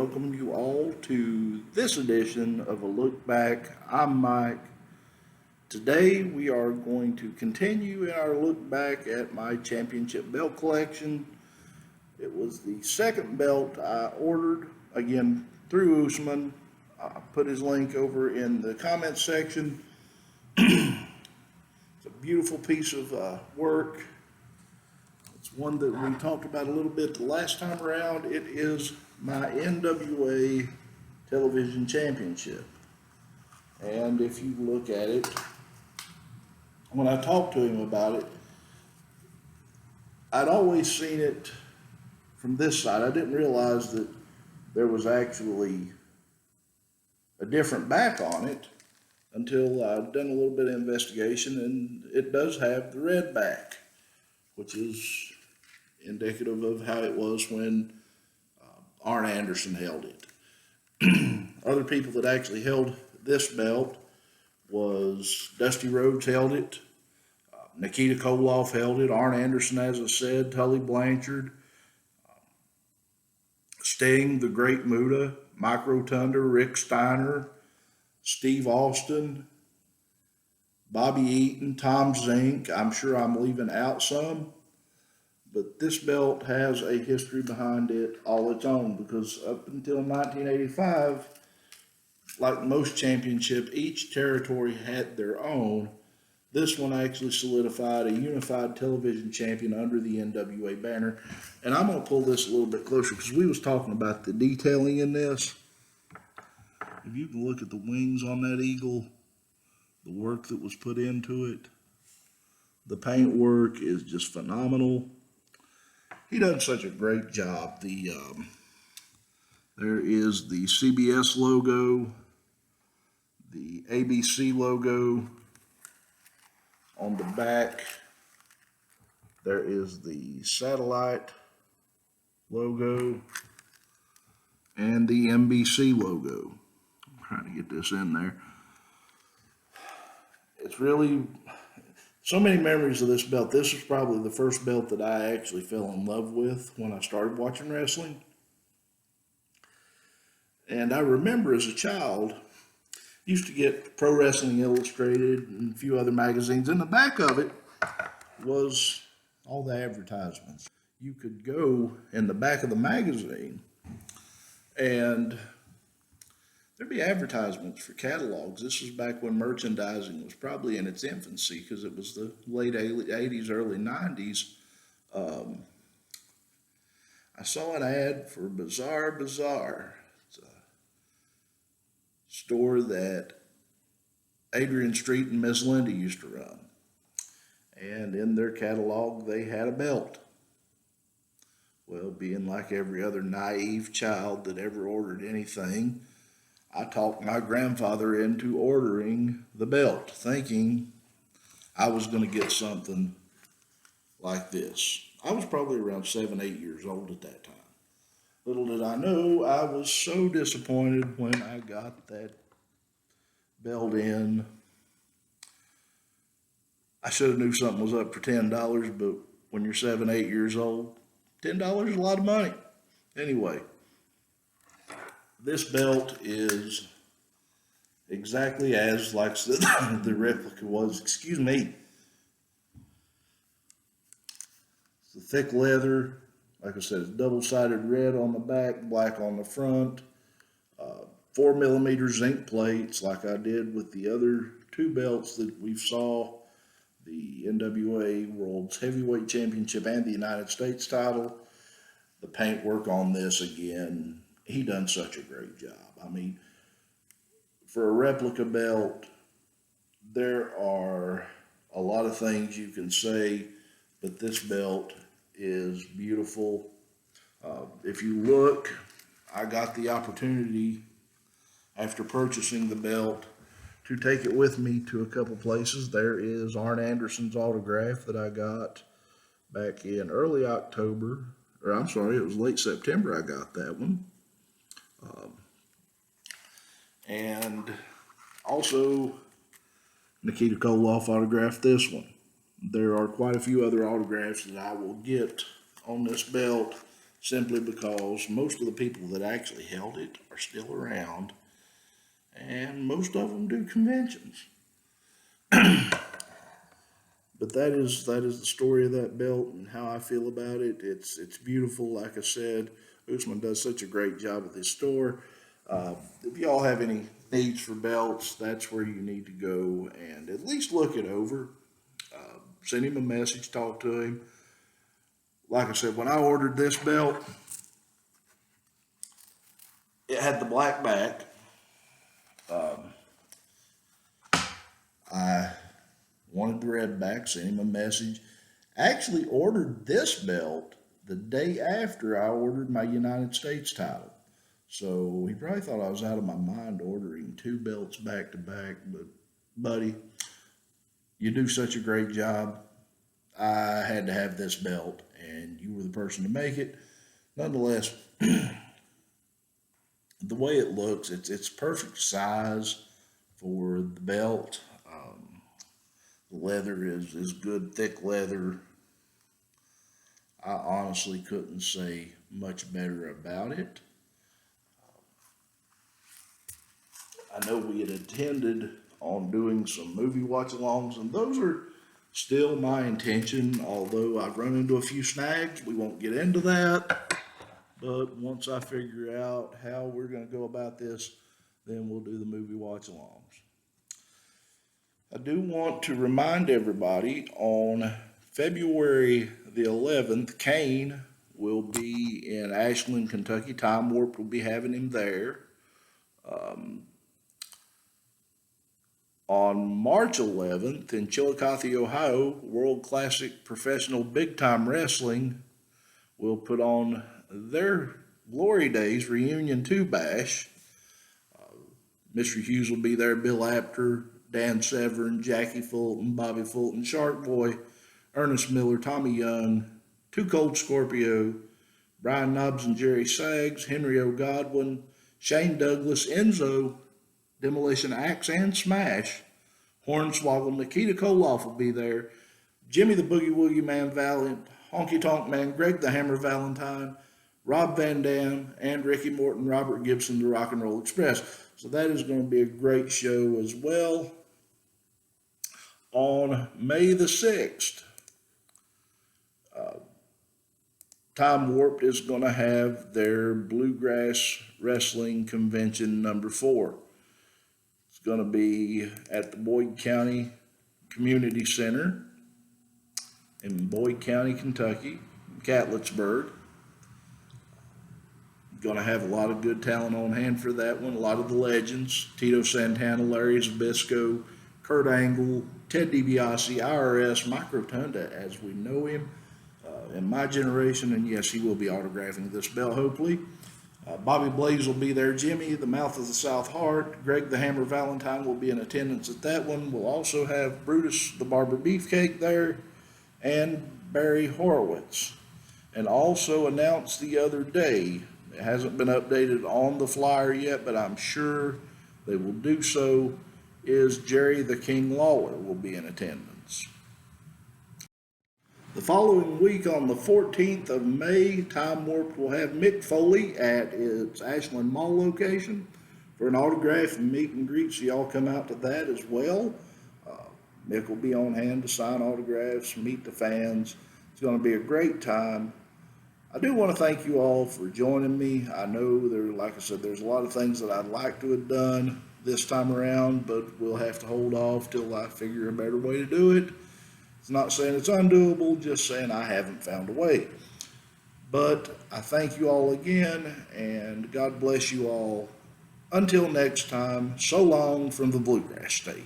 welcome you all to this edition of A Look Back. I'm Mike. Today we are going to continue in our look back at my championship belt collection. It was the second belt I ordered, again through Usman. I put his link over in the comments section. It's a beautiful piece of work. It's one that we talked about a little bit the last time around. It is my NWA television championship. And if you look at it, when I talked to him about it, I'd always seen it from this side. I didn't realize that there was actually a different back on it until I'd done a little bit of investigation, and it does have the red back, which is indicative of how it was when Arn Anderson held it. Other people that actually held this belt was Dusty Rhodes held it, Nikita Koloff held it, Arn Anderson, as I said, Tully Blanchard, Sting, the Great Muta, Mike Rotunda, Rick Steiner, Steve Austin, Bobby Eaton, Tom Zink. I'm sure I'm leaving out some, but this belt has a history behind it all its own, because up until 1985, like most championship, each territory had their own. This one actually solidified a unified television champion under the NWA banner. And I'm going to pull this a little bit closer because we was talking about the detailing in this. If you can look at the wings on that eagle, the work that was put into it, the paint work is just phenomenal. He done such a great job. There is the CBS logo, the ABC logo on the back. There is the satellite logo and the NBC logo. I'm trying to get this in there. It's really so many memories of this belt. This was probably the first belt that I actually fell in love with when I started watching wrestling. And I remember as a child, used to get Pro Wrestling Illustrated and a few other magazines. In the back of it was all the advertisements. You could go in the back of the magazine and there'd be advertisements for catalogs. This was back when merchandising was probably in its infancy, because it was the late 80s, early 90s. I saw an ad for Bizarre Bazaar. It's a store that Adrian Street and Miss Linda used to run. And in their catalog, they had a belt. Well, being like every other naive child that ever ordered anything, I talked my grandfather into ordering the belt, thinking I was going to get something like this. I was probably around 7, 8 years old at that time. Little did I know, I was so disappointed when I got that belt in. I should have knew something was up for $10, but when you're 7, 8 years old, $10 is a lot of money. Anyway, this belt is exactly as like the replica was. Excuse me. It's the thick leather. Like I said, it's double-sided red on the back, black on the front. 4mm zinc plates, like I did with the other two belts that we saw, the NWA World's Heavyweight Championship and the United States title. The paintwork on this, again, he done such a great job. I mean, for a replica belt, there are a lot of things you can say, but this belt is beautiful. If you look, I got the opportunity after purchasing the belt to take it with me to a couple places. There is Arn Anderson's autograph that I got back in early October, or I'm sorry, it was late September I got that one. And also Nikita Koloff autographed this one. There are quite a few other autographs that I will get on this belt simply because most of the people that actually held it are still around, and most of them do conventions. But that is the story of that belt and how I feel about it. It's beautiful. Like I said, Usman does such a great job with his store. If y'all have any needs for belts, that's where you need to go and at least look it over. Send him a message, talk to him. Like I said, when I ordered this belt, it had the black back. I wanted the red back, sent him a message. Actually ordered this belt the day after I ordered my United States title. So he probably thought I was out of my mind ordering two belts back to back, but buddy, you do such a great job. I had to have this belt, and you were the person to make it. Nonetheless, the way it looks, it's perfect size for the belt. The leather is good, thick leather. I honestly couldn't say much better about it. I know we had intended on doing some movie watch-alongs, and those are still my intention, although I've run into a few snags. We won't get into that, but once I figure out how we're going to go about this, then we'll do the movie watch-alongs. I do want to remind everybody on February the 11th, Kane will be in Ashland, Kentucky. Time Warp will be having him there. On March 11th in Chillicothe, Ohio, World Classic Professional Big Time Wrestling will put on their Glory Days Reunion 2 Bash. Mr. Hughes will be there, Bill Apter, Dan Severn, Jackie Fulton, Bobby Fulton, Shark Boy, Ernest Miller, Tommy Young, Too Cold Scorpio, Brian Knobs and Jerry Saggs, Henry O. Godwin, Shane Douglas, Enzo, Demolition Axe, and Smash. Hornswoggle, Nikita Koloff will be there. Jimmy the Boogie Woogie Man Valiant, Honky Tonk Man, Greg the Hammer Valentine, Rob Van Dam, and Ricky Morton, Robert Gibson, the Rock and Roll Express. So that is going to be a great show as well. On May the 6th, Time Warped is going to have their Bluegrass Wrestling Convention number 4. It's going to be at the Boyd County Community Center in Boyd County, Kentucky, Catlettsburg. Going to have a lot of good talent on hand for that one. A lot of the legends: Tito Santana, Larry Zbysko, Kurt Angle, Ted DiBiase, IRS, Mike Rotunda as we know him in my generation, and yes, he will be autographing this belt, hopefully. Bobby Blaze will be there. Jimmy, the Mouth of the South Heart, Greg the Hammer Valentine will be in attendance at that one. We'll also have Brutus the Barber Beefcake there, and Barry Horowitz. And also announced the other day, it hasn't been updated on the flyer yet, but I'm sure they will do so, is Jerry the King Lawler will be in attendance. The following week on the 14th of May, Time Warp will have Mick Foley at its Ashland Mall location for an autograph and meet and greet, so y'all come out to that as well. Mick will be on hand to sign autographs, meet the fans. It's going to be a great time. I do want to thank you all for joining me. I know like I said, there's a lot of things that I'd like to have done this time around, but we'll have to hold off till I figure a better way to do it. It's not saying it's undoable, just saying I haven't found a way. But I thank you all again, and God bless you all. Until next time, so long from the Bluegrass State.